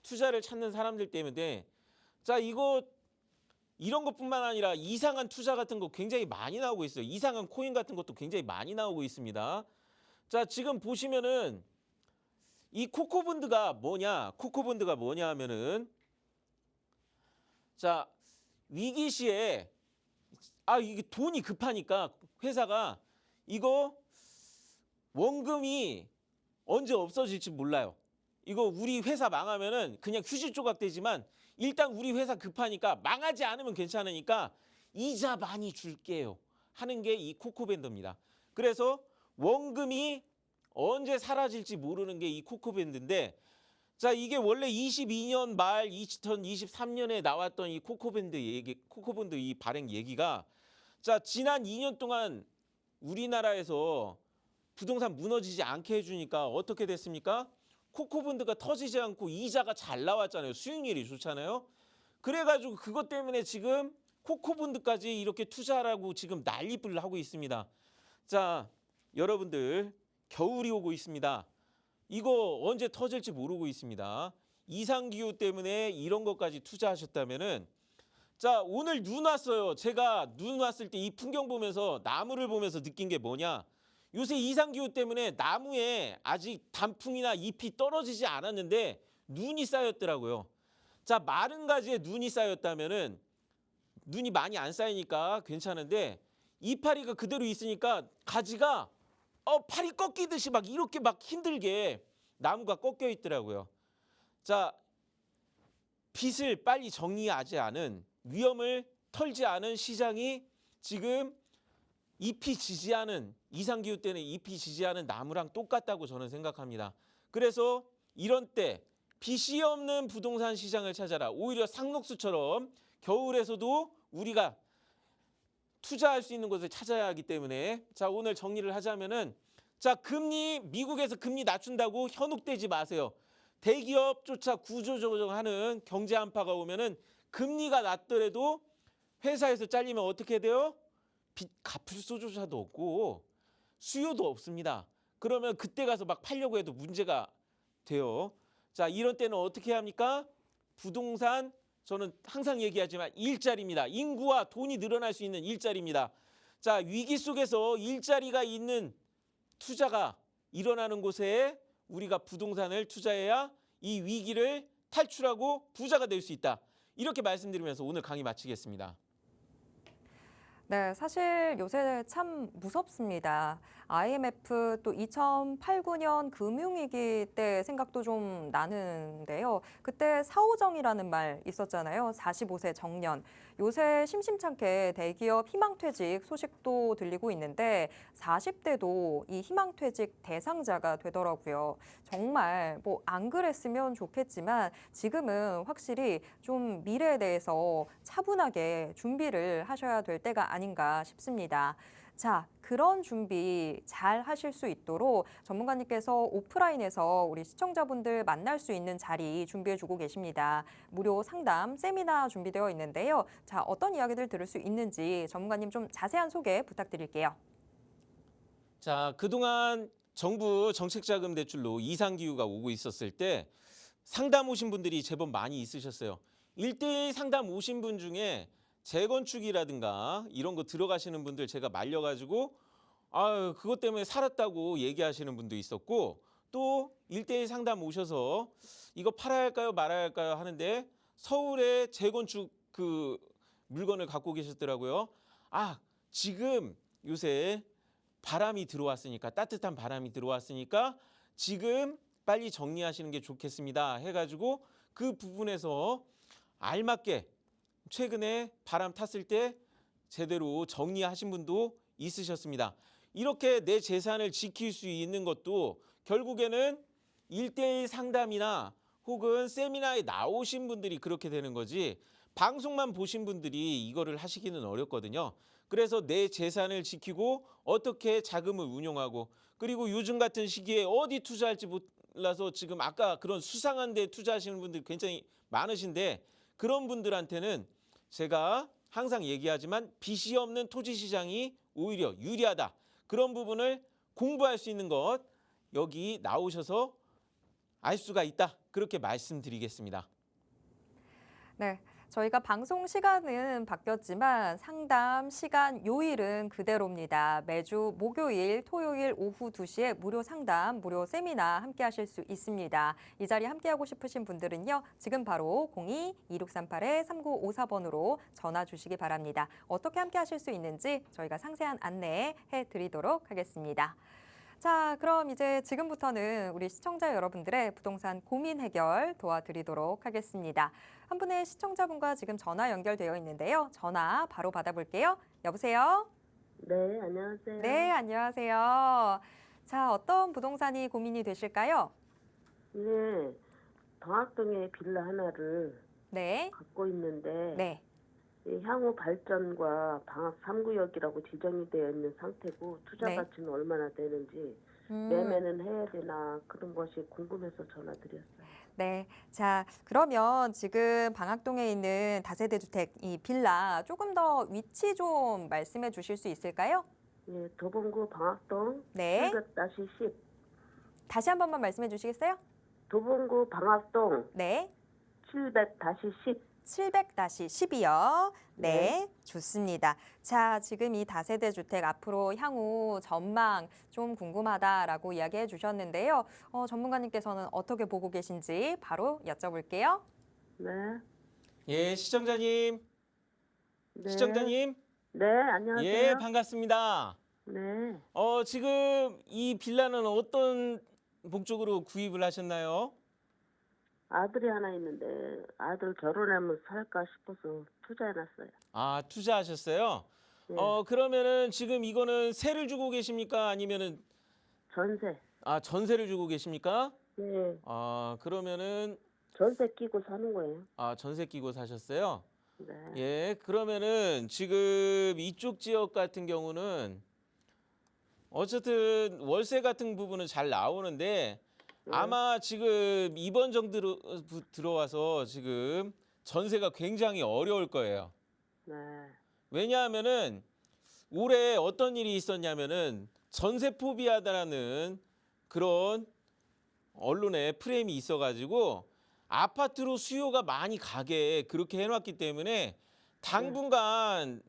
투자를 찾는 사람들 때문에 자 이런 것뿐만 아니라 이상한 투자 같은 거 굉장히 많이 나오고 있어요. 이상한 코인 같은 것도 굉장히 많이 나오고 있습니다. 자 지금 보시면은 이 코코본드가 뭐냐? 코코본드가 뭐냐 하면은 자 위기 시에 이게 돈이 급하니까 회사가 이거 원금이 언제 없어질지 몰라요. 이거 우리 회사 망하면은 그냥 휴지 조각 되지만 일단 우리 회사 급하니까 망하지 않으면 괜찮으니까 이자 많이 줄게요 하는 게 이 코코밴드입니다. 그래서 원금이 언제 사라질지 모르는 게 이 코코밴드인데 자 이게 원래 22년 말 2023년에 나왔던 이 코코밴드 이 발행 얘기가 자 지난 2년 동안 우리나라에서 부동산 무너지지 않게 해주니까 어떻게 됐습니까? 코코본드가 터지지 않고 이자가 잘 나왔잖아요. 수익률이 좋잖아요. 그래가지고 그것 때문에 지금 코코본드까지 이렇게 투자하라고 지금 난리불을 하고 있습니다. 자 여러분들 겨울이 오고 있습니다. 이거 언제 터질지 모르고 있습니다. 이상기후 때문에 이런 것까지 투자하셨다면은 자 오늘 눈 왔어요. 제가 눈 왔을 때 이 풍경 보면서 나무를 보면서 느낀 게 뭐냐? 요새 이상기후 때문에 나무에 아직 단풍이나 잎이 떨어지지 않았는데 눈이 쌓였더라고요. 자 마른 가지에 눈이 쌓였다면은 눈이 많이 안 쌓이니까 괜찮은데 이파리가 그대로 있으니까 가지가 팔이 꺾이듯이 막 이렇게 막 힘들게 나무가 꺾여 있더라고요. 자 빚을 빨리 정리하지 않은 위험을 털지 않은 시장이 지금 잎이 지지 않은 이상기후 때는 잎이 지지 않은 나무랑 똑같다고 저는 생각합니다. 그래서 이런 때 빚이 없는 부동산 시장을 찾아라. 오히려 상록수처럼 겨울에서도 우리가 투자할 수 있는 곳을 찾아야 하기 때문에 자 오늘 정리를 하자면은 자 금리 미국에서 금리 낮춘다고 현혹되지 마세요. 대기업조차 구조조정하는 경제 한파가 오면은 금리가 낮더라도 회사에서 잘리면 어떻게 돼요? 빚 갚을 수조차도 없고 수요도 없습니다. 그러면 그때 가서 막 팔려고 해도 문제가 돼요. 자 이런 때는 어떻게 합니까? 부동산 저는 항상 얘기하지만 일자리입니다. 인구와 돈이 늘어날 수 있는 일자리입니다. 자 위기 속에서 일자리가 있는 투자가 일어나는 곳에 우리가 부동산을 투자해야 이 위기를 탈출하고 부자가 될 수 있다. 이렇게 말씀드리면서 오늘 강의 마치겠습니다. 네, 사실 요새 참 무섭습니다. IMF 또 2008, 9년 금융위기 때 생각도 좀 나는데요. 그때 사오정이라는 말 있었잖아요. 45세 정년. 요새 심심찮게 대기업 희망퇴직 소식도 들리고 있는데 40대도 이 희망퇴직 대상자가 되더라고요. 정말 뭐 안 그랬으면 좋겠지만 지금은 확실히 좀 미래에 대해서 차분하게 준비를 하셔야 될 때가 아닌가 싶습니다. 자, 그런 준비 잘 하실 수 있도록 전문가님께서 오프라인에서 우리 시청자분들 만날 수 있는 자리 준비해주고 계십니다. 무료 상담, 세미나 준비되어 있는데요. 자, 어떤 이야기들 들을 수 있는지 전문가님 좀 자세한 소개 부탁드릴게요. 자, 그동안 정부 정책자금 대출로 이상기후가 오고 있었을 때 상담 오신 분들이 제법 많이 있으셨어요. 1대1 상담 오신 분 중에 재건축이라든가 이런 거 들어가시는 분들 제가 말려가지고 그것 때문에 살았다고 얘기하시는 분도 있었고 또 1대1 상담 오셔서 이거 팔아야 할까요 말아야 할까요 하는데 서울에 재건축 그 물건을 갖고 계셨더라고요. 지금 요새 바람이 들어왔으니까 따뜻한 바람이 들어왔으니까 지금 빨리 정리하시는 게 좋겠습니다 해가지고 그 부분에서 알맞게 최근에 바람 탔을 때 제대로 정리하신 분도 있으셨습니다. 이렇게 내 재산을 지킬 수 있는 것도 결국에는 1대1 상담이나 혹은 세미나에 나오신 분들이 그렇게 되는 거지 방송만 보신 분들이 이거를 하시기는 어렵거든요. 그래서 내 재산을 지키고 어떻게 자금을 운용하고 그리고 요즘 같은 시기에 어디 투자할지 몰라서 지금 아까 그런 수상한 데 투자하시는 분들 굉장히 많으신데 그런 분들한테는 제가 항상 얘기하지만 빚이 없는 토지 시장이 오히려 유리하다. 그런 부분을 공부할 수 있는 것 여기 나오셔서 알 수가 있다. 그렇게 말씀드리겠습니다. 네, 저희가 방송 시간은 바뀌었지만 상담 시간 요일은 그대로입니다. 매주 목요일, 토요일 오후 2시에 무료 상담, 무료 세미나 함께 하실 수 있습니다. 이 자리 함께하고 싶으신 분들은요. 지금 바로 02-2638-3954번으로 전화 주시기 바랍니다. 어떻게 함께 하실 수 있는지 저희가 상세한 안내해 드리도록 하겠습니다. 자, 그럼 이제 지금부터는 우리 시청자 여러분들의 부동산 고민 해결 도와드리도록 하겠습니다. 한 분의 시청자분과 지금 전화 연결되어 있는데요. 전화 바로 받아볼게요. 여보세요? 네, 안녕하세요. 네, 안녕하세요. 자, 어떤 부동산이 고민이 되실까요? 네, 방학동에 빌라 하나를 네, 갖고 있는데 네. 이 향후 발전과 방학 3구역이라고 지정이 되어 있는 상태고 투자 네. 가치는 얼마나 되는지 매매는 해야 되나 그런 것이 궁금해서 전화드렸어요. 네. 자, 그러면 지금 방학동에 있는 다세대 주택 이 빌라 조금 더 위치 좀 말씀해 주실 수 있을까요? 예, 도봉구 방학동 네. 700-10. 다시 한 번만 말씀해 주시겠어요? 도봉구 방학동 네. 700-10. 700-12요. 네, 네. 좋습니다. 자, 지금 이 다세대 주택 앞으로 향후 전망 좀 궁금하다라고 이야기해 주셨는데요. 전문가님께서는 어떻게 보고 계신지 바로 여쭤볼게요. 네. 예, 시청자님. 네. 시청자님. 네, 안녕하세요. 예, 반갑습니다. 네. 지금 이 빌라는 어떤 목적으로 구입을 하셨나요? 아들이 하나 있는데 아들 결혼하면 살까 싶어서 투자해놨어요. 아, 투자하셨어요? 예, 그러면은 지금 이거는 세를 주고 계십니까? 아니면은 전세. 전세를 주고 계십니까? 예, 그러면은 전세 끼고 사는 거예요. 전세 끼고 사셨어요? 네. 예, 그러면은 지금 이쪽 지역 같은 경우는 어쨌든 월세 같은 부분은 잘 나오는데 네. 아마 지금 이번 정도로 들어와서 지금 전세가 굉장히 어려울 거예요. 네. 왜냐하면은 올해 어떤 일이 있었냐면은 전세 포비아다라는 그런 언론에 프레임이 있어가지고 아파트로 수요가 많이 가게 그렇게 해놨기 때문에 당분간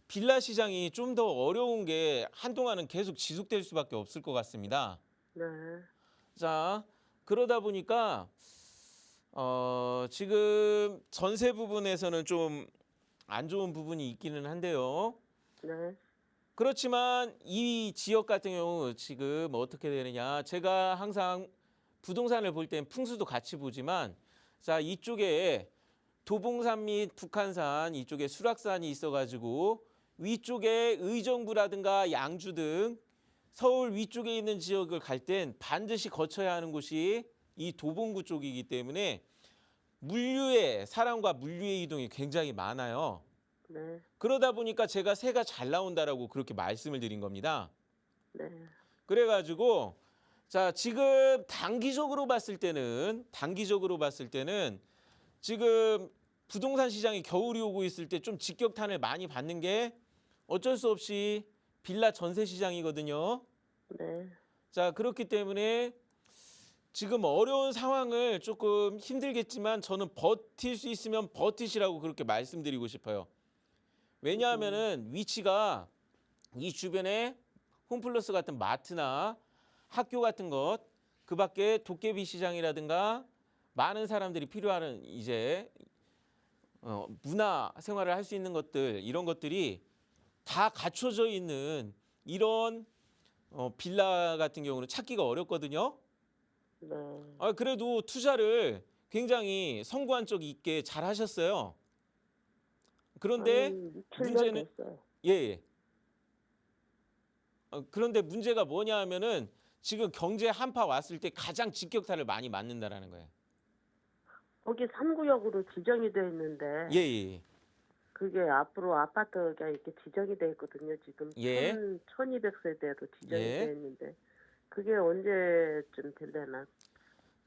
빌라 시장이 좀 더 어려운 게 한동안은 계속 지속될 수밖에 없을 것 같습니다. 네. 자, 그러다 보니까 지금 전세 부분에서는 좀 안 좋은 부분이 있기는 한데요. 네. 그렇지만 이 지역 같은 경우 지금 어떻게 되느냐. 제가 항상 부동산을 볼 땐 풍수도 같이 보지만 자, 이쪽에 도봉산 및 북한산 이쪽에 수락산이 있어가지고 위쪽에 의정부라든가 양주 등 서울 위쪽에 있는 지역을 갈 땐 반드시 거쳐야 하는 곳이 이 도봉구 쪽이기 때문에 물류의 사람과 물류의 이동이 굉장히 많아요. 네. 그러다 보니까 제가 새가 잘 나온다라고 그렇게 말씀을 드린 겁니다. 네. 그래가지고 자, 지금 단기적으로 봤을 때는 지금 부동산 시장이 겨울이 오고 있을 때 좀 직격탄을 많이 받는 게 어쩔 수 없이 빌라 전세 시장이거든요. 네. 자, 그렇기 때문에 지금 어려운 상황을 조금 힘들겠지만 저는 버틸 수 있으면 버티시라고 그렇게 말씀드리고 싶어요. 왜냐하면은 위치가 이 주변에 홈플러스 같은 마트나 학교 같은 것, 그 밖에 도깨비 시장이라든가 많은 사람들이 필요한 이제 문화 생활을 할 수 있는 것들, 이런 것들이 다 갖춰져 있는 이런 빌라 같은 경우는 찾기가 어렵거든요. 네. 그래도 투자를 굉장히 성공한 적이 있게 잘 하셨어요. 그런데 한 7년 문제는 됐어요. 예. 그런데 문제가 뭐냐 하면은 지금 경제 한파 왔을 때 가장 직격탄을 많이 맞는다라는 거예요. 거기 3구역으로 지정이 되어 있는데 예. 그게 앞으로 아파트가 이렇게 지정이 되어 있거든요. 지금 예. 1200세대로 지정이 예. 되어 있는데 그게 언제쯤 되려나?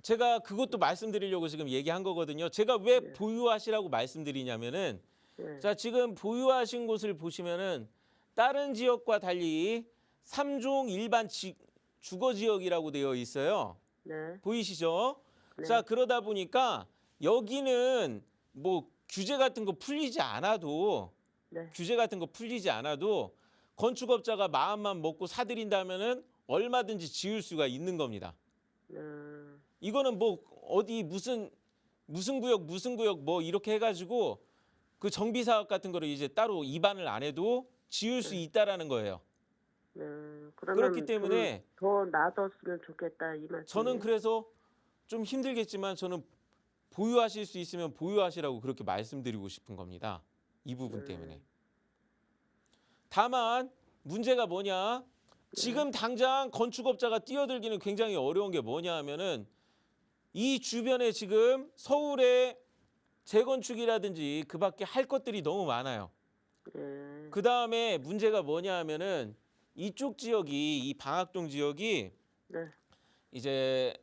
제가 그것도 말씀드리려고 지금 얘기한 거거든요. 제가 왜 네. 보유하시라고 말씀드리냐면은 네. 자, 지금 보유하신 곳을 보시면은 다른 지역과 달리 3종 일반 주거 지역이라고 되어 있어요. 네. 보이시죠? 네. 자, 그러다 보니까 여기는 뭐 규제 같은 거 풀리지 않아도 네. 건축업자가 마음만 먹고 사들인다면은 얼마든지 지을 수가 있는 겁니다. 이거는 뭐 어디 무슨 구역 뭐 이렇게 해가지고 그 정비 사업 같은 거를 이제 따로 입안을 안 해도 지을 수 있다라는 거예요. 그러면 그렇기 때문에 더 놔뒀으면 좋겠다 이 말씀. 저는 그래서 좀 힘들겠지만 저는 보유하실 수 있으면 보유하시라고 그렇게 말씀드리고 싶은 겁니다. 이 부분 때문에. 다만 문제가 뭐냐? 지금 당장 건축업자가 뛰어들기는 굉장히 어려운 게 뭐냐 하면은 이 주변에 지금 서울에 재건축이라든지 그 밖에 할 것들이 너무 많아요. 네. 그 다음에 문제가 뭐냐 하면은 이쪽 지역이, 이 방학동 지역이 네. 이제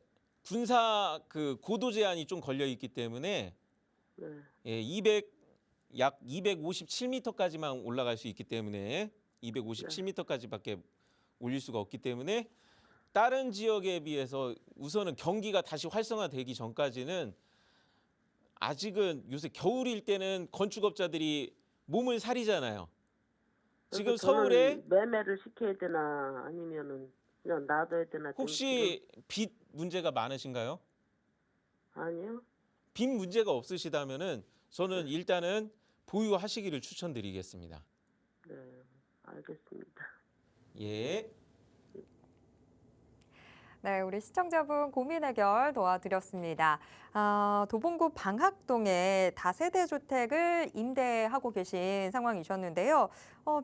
군사 그 고도 제한이 좀 걸려 있기 때문에 네. 예, 약 257m까지만 올라갈 수 있기 때문에 257m까지밖에 올릴 수가 없기 때문에 다른 지역에 비해서 우선은 경기가 다시 활성화되기 전까지는 아직은 요새 겨울일 때는 건축업자들이 몸을 사리잖아요. 지금 그래서 저는 서울에 매매를 시켜야 되나 아니면은 그냥 놔둬야 되나. 혹시 빚 문제가 많으신가요? 아니요. 빚 문제가 없으시다면은 저는 일단은 보유하시기를 추천드리겠습니다. 네. 알겠습니다. 예. 네, 우리 시청자분 고민 해결 도와드렸습니다. 도봉구 방학동에 다세대 주택을 임대하고 계신 상황이셨는데요.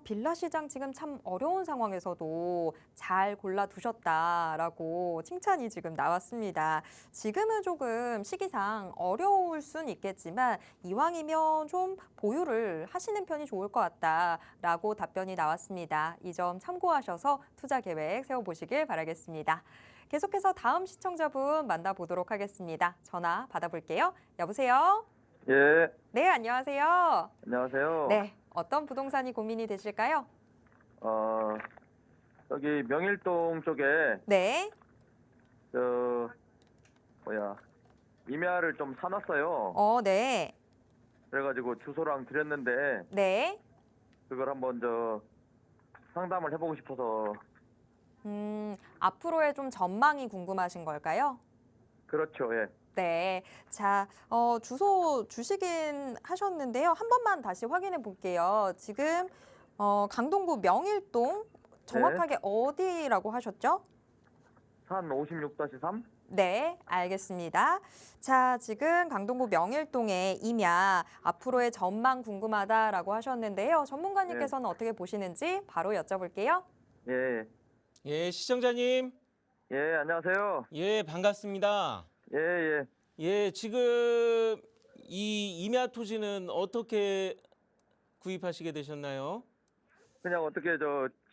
빌라 시장 지금 참 어려운 상황에서도 잘 골라두셨다라고 칭찬이 지금 나왔습니다. 지금은 조금 시기상 어려울 순 있겠지만 이왕이면 좀 보유를 하시는 편이 좋을 것 같다라고 답변이 나왔습니다. 이 점 참고하셔서 투자 계획 세워보시길 바라겠습니다. 계속해서 다음 시청자분 만나보도록 하겠습니다. 전화 받아볼게요. 여보세요? 예, 네, 안녕하세요. 안녕하세요. 네, 어떤 부동산이 고민이 되실까요? 여기 명일동 쪽에 네, 임야를 좀 사놨어요. 네, 그래가지고 주소랑 드렸는데 네. 그걸 한번 상담을 해보고 싶어서. 앞으로의 좀 전망이 궁금하신 걸까요? 그렇죠, 예. 네, 자, 주소 주시긴 하셨는데요. 한 번만 다시 확인해 볼게요. 지금 강동구 명일동 정확하게 어디라고 하셨죠? 산 56-3? 네, 알겠습니다. 자, 지금 강동구 명일동의 임야 앞으로의 전망 궁금하다라고 하셨는데요. 전문가님께서는 어떻게 보시는지 바로 여쭤볼게요. 예, 예, 시청자님. 예, 안녕하세요. 예, 반갑습니다. 예, 예. 예, 지금 이 임야 토지는 어떻게 구입하시게 되셨나요? 그냥 어떻게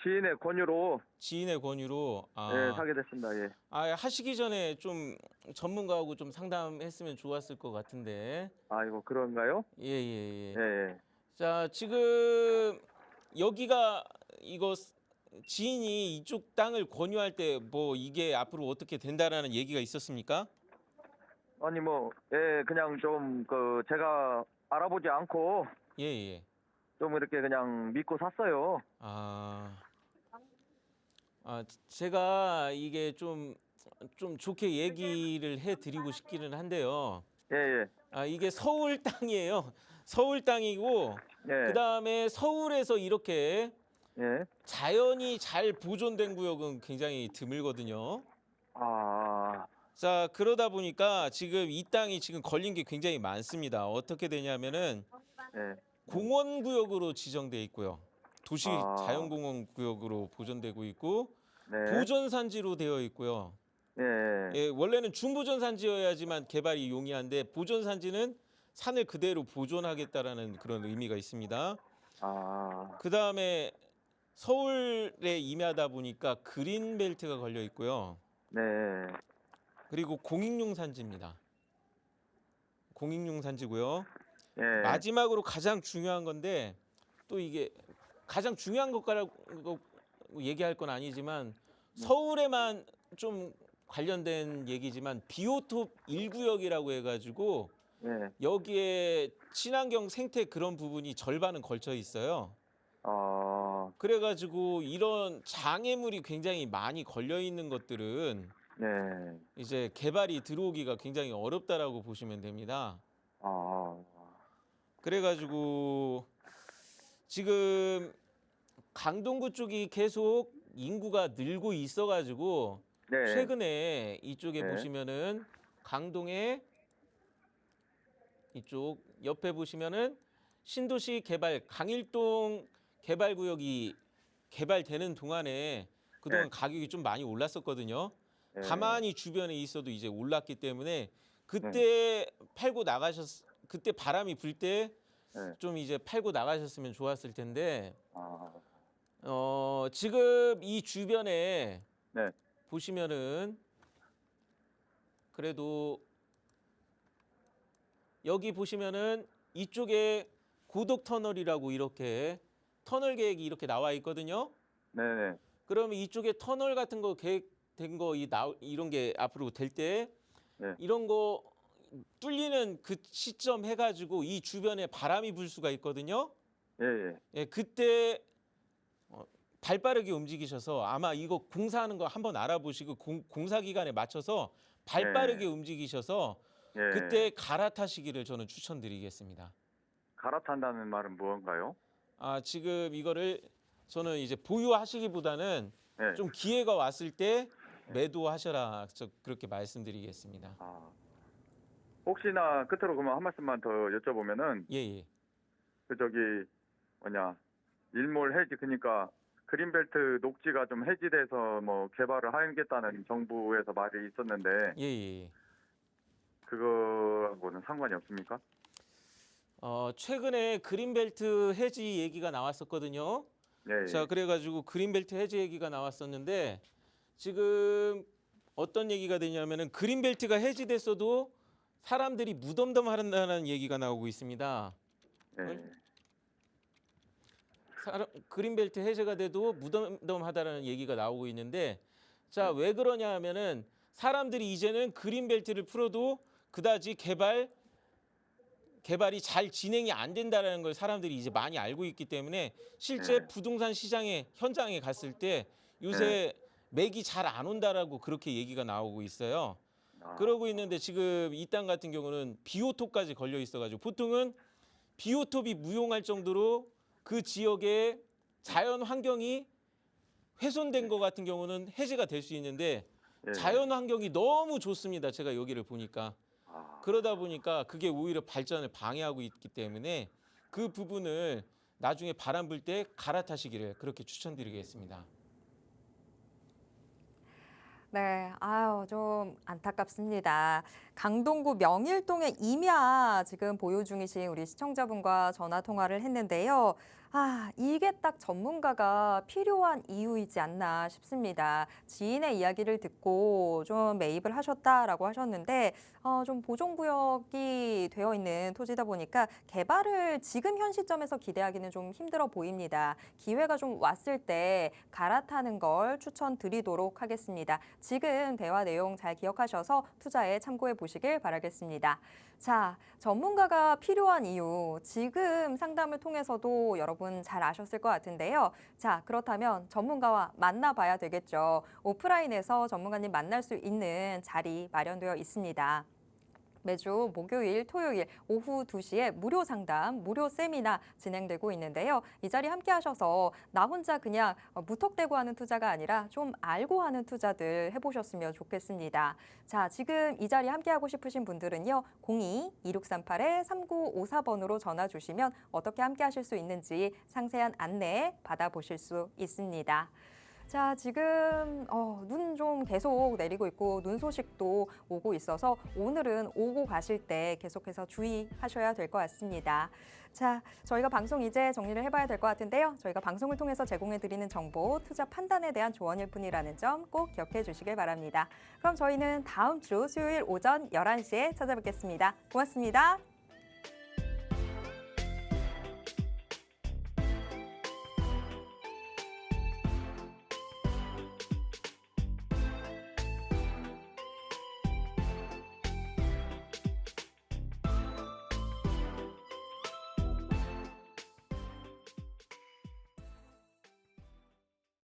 지인의 권유로 지인의 권유로. 예, 사게 됐습니다. 예. 하시기 전에 좀 전문가하고 좀 상담했으면 좋았을 것 같은데. 이거 그런가요? 예, 예, 예. 예, 예. 자, 지금 여기가 이거 지인이 이쪽 땅을 권유할 때 뭐 이게 앞으로 어떻게 된다라는 얘기가 있었습니까? 아니 예, 그냥 제가 알아보지 않고 예, 예. 좀 이렇게 그냥 믿고 샀어요. 제가 이게 좀 좋게 얘기를 해드리고 싶기는 한데요. 예, 예. 이게 서울 땅이에요. 서울 땅이고 예. 그다음에 서울에서 이렇게 예. 자연이 잘 보존된 구역은 굉장히 드물거든요. 자, 그러다 보니까 지금 이 땅이 지금 걸린 게 굉장히 많습니다. 어떻게 되냐면은 예. 공원구역으로 지정돼 있고요. 도시 자연공원 구역으로 보존되고 있고 네. 보존산지로 되어 있고요. 예. 예, 원래는 준보존산지여야지만 개발이 용이한데 보존산지는 산을 그대로 보존하겠다라는 그런 의미가 있습니다. 그다음에 서울에 임야다 보니까 그린벨트가 걸려 있고요. 네. 그리고 공익용산지입니다. 공익용산지고요. 예. 마지막으로 가장 중요한 건데 또 이게 가장 중요한 것과라고 얘기할 건 아니지만 서울에만 좀 관련된 얘기지만 비오톱 1구역이라고 해가지고 예. 여기에 친환경 생태 그런 부분이 절반은 걸쳐 있어요. 그래가지고 이런 장애물이 굉장히 많이 걸려 있는 것들은 네. 이제 개발이 들어오기가 굉장히 어렵다라고 보시면 됩니다. 그래가지고 지금 강동구 쪽이 계속 인구가 늘고 있어가지고 네. 최근에 이쪽에 네. 보시면은 강동에 이쪽 옆에 보시면은 신도시 개발 강일동 개발구역이 개발되는 동안에 그동안 네. 가격이 좀 많이 올랐었거든요. 네. 가만히 주변에 있어도 이제 올랐기 때문에 그때 팔고 그때 바람이 불 때 좀 네. 이제 팔고 나가셨으면 좋았을 텐데 아. 지금 이 주변에 네. 보시면은 그래도 여기 보시면은 이쪽에 고덕 터널이라고 이렇게 터널 계획이 이렇게 나와 있거든요. 네네. 그러면 이쪽에 터널 같은 거 계획된 거 이런 게 앞으로 될 때 네. 이런 거 뚫리는 그 시점 해가지고 이 주변에 바람이 불 수가 있거든요. 예, 예. 예, 그때 발빠르게 움직이셔서 아마 이거 공사하는 거 한번 알아보시고 공사 기간에 맞춰서 발빠르게 움직이셔서 예. 그때 갈아타시기를 저는 추천드리겠습니다. 갈아탄다는 말은 무언가요? 지금 이거를 저는 이제 보유하시기보다는 네. 좀 기회가 왔을 때 매도하셔라 그렇게 말씀드리겠습니다. 혹시나 끝으로 그러면 한 말씀만 더 여쭤보면은 예. 그 저기 뭐냐 일몰 해지 그러니까 그린벨트 녹지가 좀 해지돼서 뭐 개발을 하겠다는 정부에서 말이 있었는데 예. 그거하고는 상관이 없습니까? 최근에 그린벨트 해지 얘기가 나왔었거든요. 예. 자, 그래가지고 그린벨트 해지 얘기가 나왔었는데 지금 어떤 얘기가 되냐면은 그린벨트가 해지됐어도 사람들이 무덤덤한다는 얘기가 나오고 있습니다. 예. 그린벨트 해제가 돼도 무덤덤하다는 얘기가 나오고 있는데 자, 왜 그러냐 하면은 사람들이 이제는 그린벨트를 풀어도 그다지 개발이 잘 진행이 안 된다는 걸 사람들이 이제 많이 알고 있기 때문에 실제 부동산 시장의 현장에 갔을 때 요새 맥이 잘 안 온다라고 그렇게 얘기가 나오고 있어요. 그러고 있는데 지금 이 땅 같은 경우는 비오톱까지 걸려 있어가지고 보통은 비오톱이 무용할 정도로 그 지역의 자연 환경이 훼손된 것 같은 경우는 해제가 될 수 있는데 자연 환경이 너무 좋습니다. 제가 여기를 보니까. 그러다 보니까 그게 오히려 발전을 방해하고 있기 때문에 그 부분을 나중에 바람 불 때 갈아타시기를 그렇게 추천드리겠습니다. 네, 좀 안타깝습니다. 강동구 명일동의 임야 지금 보유 중이신 우리 시청자분과 전화 통화를 했는데요. 이게 딱 전문가가 필요한 이유이지 않나 싶습니다. 지인의 이야기를 듣고 좀 매입을 하셨다라고 하셨는데 좀 보존구역이 되어 있는 토지다 보니까 개발을 지금 현 시점에서 기대하기는 좀 힘들어 보입니다. 기회가 좀 왔을 때 갈아타는 걸 추천드리도록 하겠습니다. 지금 대화 내용 잘 기억하셔서 투자에 참고해 보시길 바라겠습니다. 자, 전문가가 필요한 이유, 지금 상담을 통해서도 여러분 잘 아셨을 것 같은데요. 자, 그렇다면 전문가와 만나봐야 되겠죠. 오프라인에서 전문가님 만날 수 있는 자리 마련되어 있습니다. 매주 목요일, 토요일 오후 2시에 무료 상담, 무료 세미나 진행되고 있는데요. 이 자리 함께 하셔서 나 혼자 그냥 무턱대고 하는 투자가 아니라 좀 알고 하는 투자들 해보셨으면 좋겠습니다. 자, 지금 이 자리 함께 하고 싶으신 분들은요. 02-2638-3954번으로 전화 주시면 어떻게 함께 하실 수 있는지 상세한 안내 받아보실 수 있습니다. 자, 지금 눈 좀 계속 내리고 있고 눈 소식도 오고 있어서 오늘은 오고 가실 때 계속해서 주의하셔야 될 것 같습니다. 자, 저희가 방송 이제 정리를 해봐야 될 것 같은데요. 저희가 방송을 통해서 제공해드리는 정보, 투자 판단에 대한 조언일 뿐이라는 점 꼭 기억해 주시길 바랍니다. 그럼 저희는 다음 주 수요일 오전 11시에 찾아뵙겠습니다. 고맙습니다.